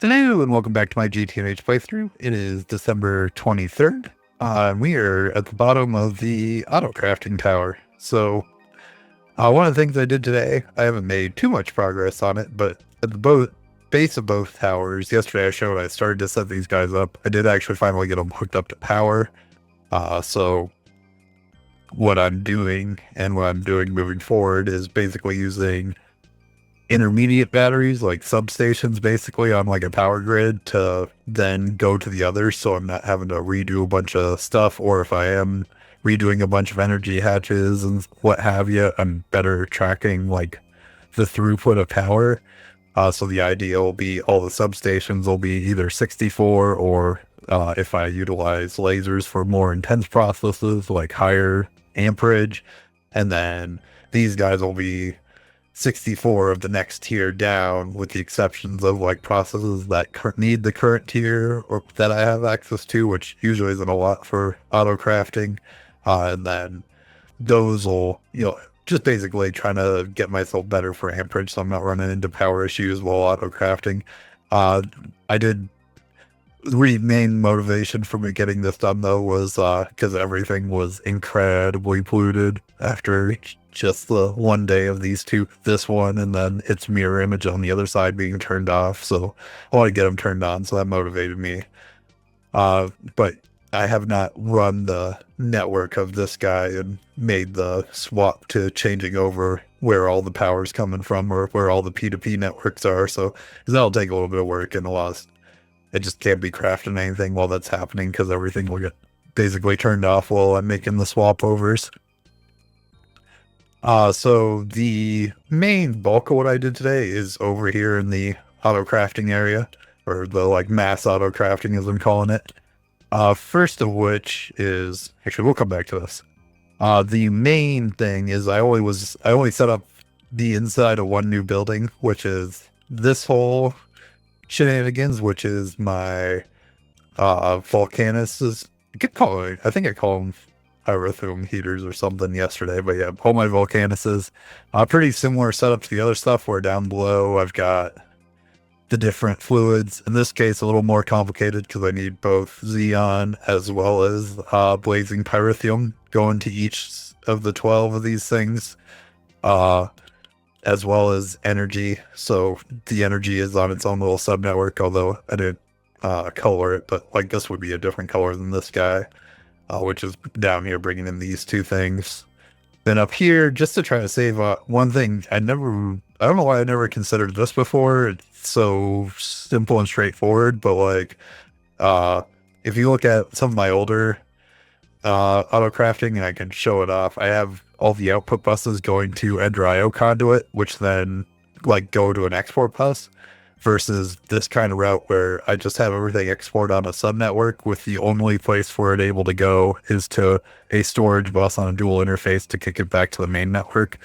Hello and welcome back to my GTNH playthrough. It is December 23rd. We are at the bottom of the autocrafting tower. So one of the things I did today, I haven't made too much progress on it, but at the base of both towers, yesterday I started to set these guys up. I did actually finally get them hooked up to power. So what I'm doing moving forward is basically using intermediate batteries, like substations basically on like a power grid, to then go to the others, so I'm not having to redo a bunch of stuff, or if I am redoing a bunch of energy hatches and what have you, I'm better tracking like the throughput of power. So the idea will be all the substations will be either 64 or if I utilize lasers for more intense processes like higher amperage, and then these guys will be 64 of the next tier down, with the exceptions of like processes that need the current tier or that I have access to, which usually isn't a lot for auto crafting. And then those will, just basically trying to get myself better for amperage so I'm not running into power issues while auto crafting. I did the main motivation for me getting this done though was because everything was incredibly polluted after just the one day of this one, and then its mirror image on the other side being turned off. So I want to get them turned on, so that motivated me. But I have not run the network of this guy and made the swap to changing over where all the power's coming from or where all the P2P networks are. So that'll take a little bit of work and it just can't be crafting anything while that's happening because everything will get basically turned off while I'm making the swap overs. So the main bulk of what I did today is over here in the auto crafting area, or the like mass auto crafting as I'm calling it. First of which is, actually we'll come back to this. The main thing is I only set up the inside of one new building, which is this whole shenanigans, which is my volcanus. I think I call them pyrothum heaters or something yesterday, but yeah, all my volcanuses. Pretty similar setup to the other stuff, where down below I've got the different fluids. In this case, a little more complicated because I need both xeon as well as blazing pyrothum going to each of the 12 of these things, as well as energy. So the energy is on its own little sub-network, although I didn't color it, but like this would be a different color than this guy, which is down here bringing in these two things. Then up here, just to try to save one thing, I don't know why I never considered this before. It's so simple and straightforward, but like, if you look at some of my older auto crafting, and I can show it off, I have all the output buses going to Ender.io conduit, which then like go to an export bus, versus this kind of route where I just have everything export on a subnetwork, with the only place for it able to go is to a storage bus on a dual interface to kick it back to the main network,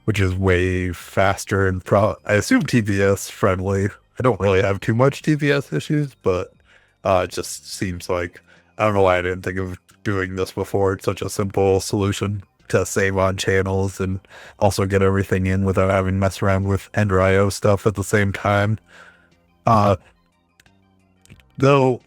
which is way faster and I assume TPS friendly. I don't really have too much TPS issues, but it just seems like, I don't know why I didn't think of doing this before. It's such a simple solution to save on channels and also get everything in without having to mess around with Ender.io stuff at the same time. So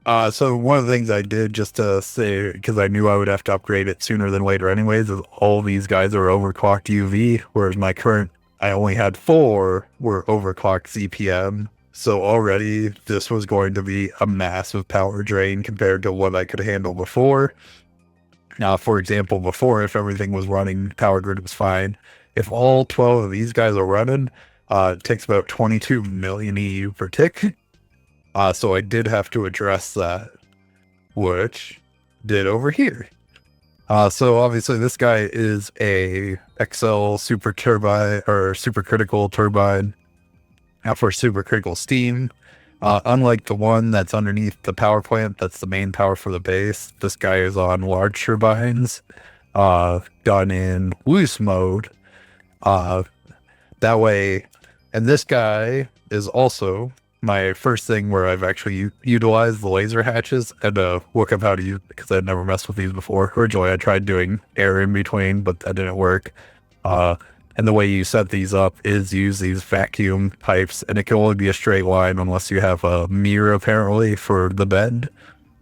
one of the things I did, just to say, because I knew I would have to upgrade it sooner than later anyways, is all these guys are overclocked UV, whereas my current, I only had 4 were overclocked CPM. So already this was going to be a massive power drain compared to what I could handle before. Now, for example, before, if everything was running, power grid was fine. If all 12 of these guys are running, it takes about 22 million EU per tick. So I did have to address that, which did over here. So obviously this guy is a XL super turbine, or supercritical turbine, for supercritical steam. Unlike the one that's underneath the power plant, that's the main power for the base, this guy is on large turbines, done in loose mode. That way, and this guy is also my first thing where I've actually utilized the laser hatches and look up how to use, because I'd never messed with these before. Originally I tried doing air in between, but that didn't work. And the way you set these up is use these vacuum pipes, and it can only be a straight line unless you have a mirror apparently for the bend.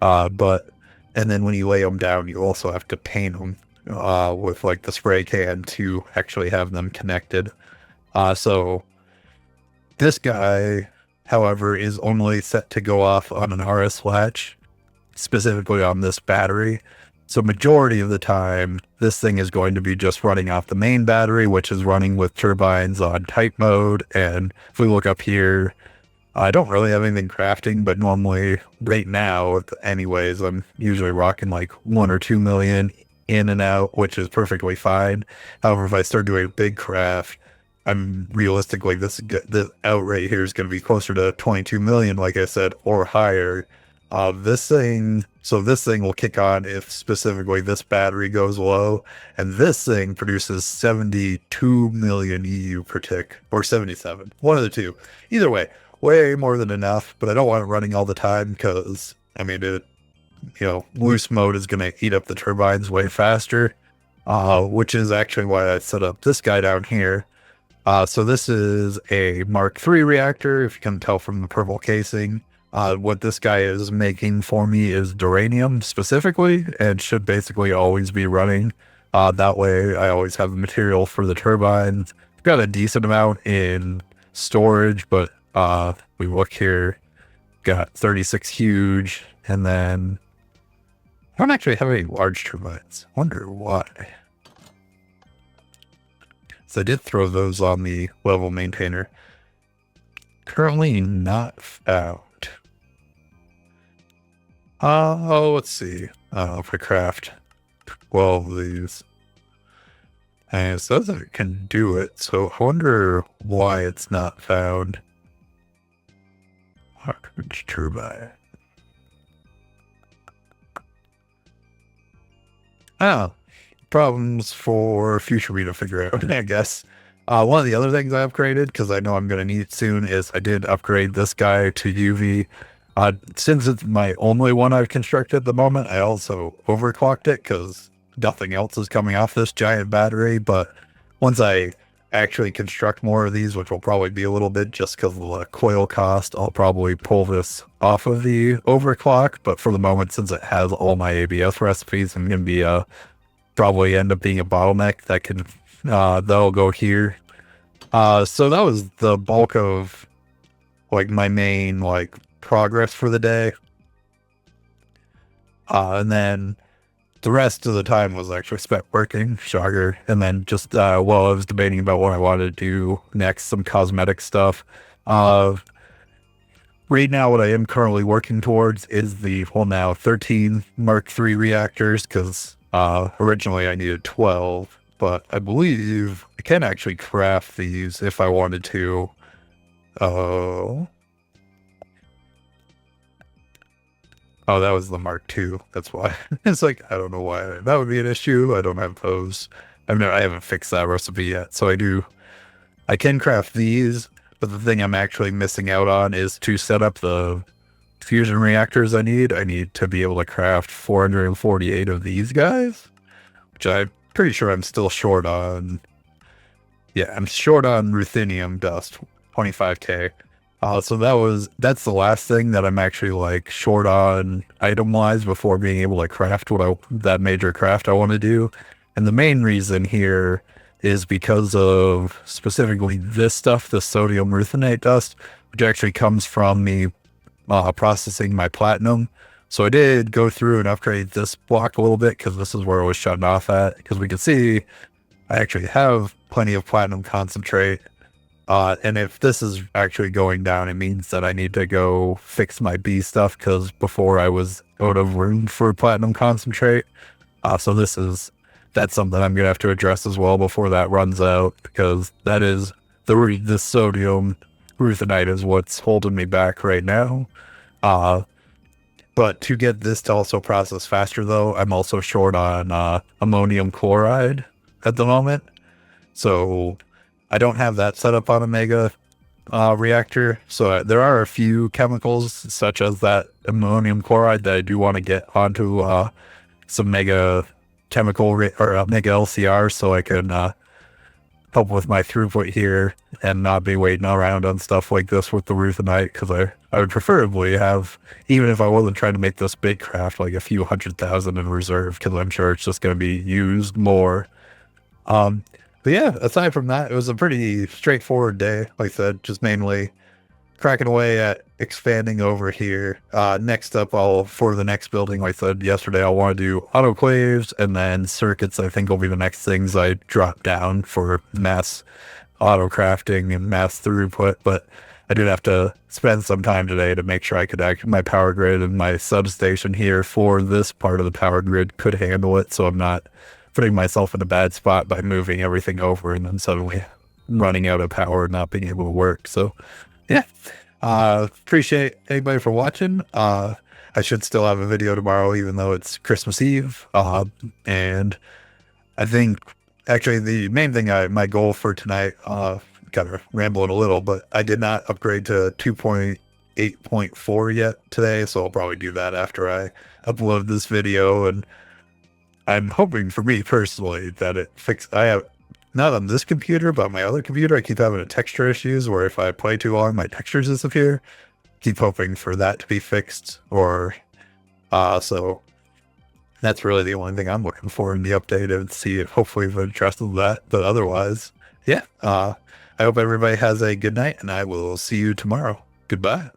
And then when you lay them down, you also have to paint them with like the spray can to actually have them connected. So this guy, however, is only set to go off on an RS latch, specifically on this battery. So majority of the time, this thing is going to be just running off the main battery, which is running with turbines on type mode. And if we look up here, I don't really have anything crafting, but normally right now, anyways, I'm usually rocking like 1 or 2 million in and out, which is perfectly fine. However, if I start doing a big craft, I'm realistically, this outright here is going to be closer to 22 million, like I said, or higher. This thing will kick on if specifically this battery goes low, and this thing produces 72 million EU per tick, or 77, one of the two. Either way, way more than enough, but I don't want it running all the time because, I mean, loose mode is going to eat up the turbines way faster, which is actually why I set up this guy down here. So this is a Mark III reactor, if you can tell from the purple casing. What this guy is making for me is duranium specifically, and should basically always be running. That way I always have the material for the turbines. Got a decent amount in storage, but we look here, got 36 huge, and then I don't actually have any large turbines. Wonder why. So I did throw those on the level maintainer. Currently not found. Let's see. If I craft 12 of these. And it says that it can do it, so I wonder why it's not found. Large turbine. Problems for future me to figure out, I guess. One of the other things I upgraded, because I know I'm going to need it soon, is I did upgrade this guy to UV. Since it's my only one I've constructed at the moment, I also overclocked it because nothing else is coming off this giant battery. But once I actually construct more of these, which will probably be a little bit just because of the coil cost, I'll probably pull this off of the overclock. But for the moment, since it has all my ABS recipes, I'm going to be probably end up being a bottleneck that can that'll go here. So that was the bulk of like my main like progress for the day, and then the rest of the time was actually spent working, shocker. And then just while I was debating about what I wanted to do next, some cosmetic stuff. Right now, what I am currently working towards is the now 13 Mark III reactors, because originally I needed 12, but I believe I can actually craft these if I wanted to. Oh, that was the Mark II. That's why. It's like, I don't know why that would be an issue. I don't have those. I haven't fixed that recipe yet. So I can craft these, but the thing I'm actually missing out on is to set up the fusion reactors I need. I need to be able to craft 448 of these guys, which I'm pretty sure I'm still short on. Yeah, I'm short on ruthenium dust, 25k. So that's the last thing that I'm actually like short on item wise before being able to craft that major craft I want to do. And the main reason here is because of specifically this stuff, the sodium ruthenate dust, which actually comes from me processing my platinum. So I did go through and upgrade this block a little bit because this is where it was shutting off at, because we can see I actually have plenty of platinum concentrate. And if this is actually going down, it means that I need to go fix my B stuff, because before I was out of room for platinum concentrate. So that's something I'm going to have to address as well before that runs out, because that is the sodium ruthenite is what's holding me back right now. But to get this to also process faster though, I'm also short on ammonium chloride at the moment. So I don't have that set up on a mega reactor. So there are a few chemicals such as that ammonium chloride that I do want to get onto some mega chemical or mega LCR, so I can help with my throughput here and not be waiting around on stuff like this with the Ruthenite, because I would preferably have, even if I wasn't trying to make this big craft, like a few 100,000 in reserve, because I'm sure it's just going to be used more. But yeah, aside from that, it was a pretty straightforward day. Like I said, just mainly cracking away at expanding over here. Next up, for the next building, like I said yesterday, I want to do autoclaves, and then circuits, I think, will be the next things I drop down for mass auto crafting and mass throughput. But I did have to spend some time today to make sure I could my power grid and my substation here for this part of the power grid could handle it, so I'm not putting myself in a bad spot by moving everything over and then suddenly running out of power and not being able to work. So yeah, appreciate anybody for watching. I should still have a video tomorrow, even though it's Christmas Eve. And I think actually the main thing, my goal for tonight, kind of rambling a little, but I did not upgrade to 2.8.4 yet today, so I'll probably do that after I upload this video. And I'm hoping, for me personally, that it I have, not on this computer, but on my other computer, I keep having texture issues where if I play too long, my textures disappear. Keep hoping for that to be fixed, or so that's really the only thing I'm looking for in the update, and see if hopefully we've addressed that. But otherwise, yeah, I hope everybody has a good night, and I will see you tomorrow. Goodbye.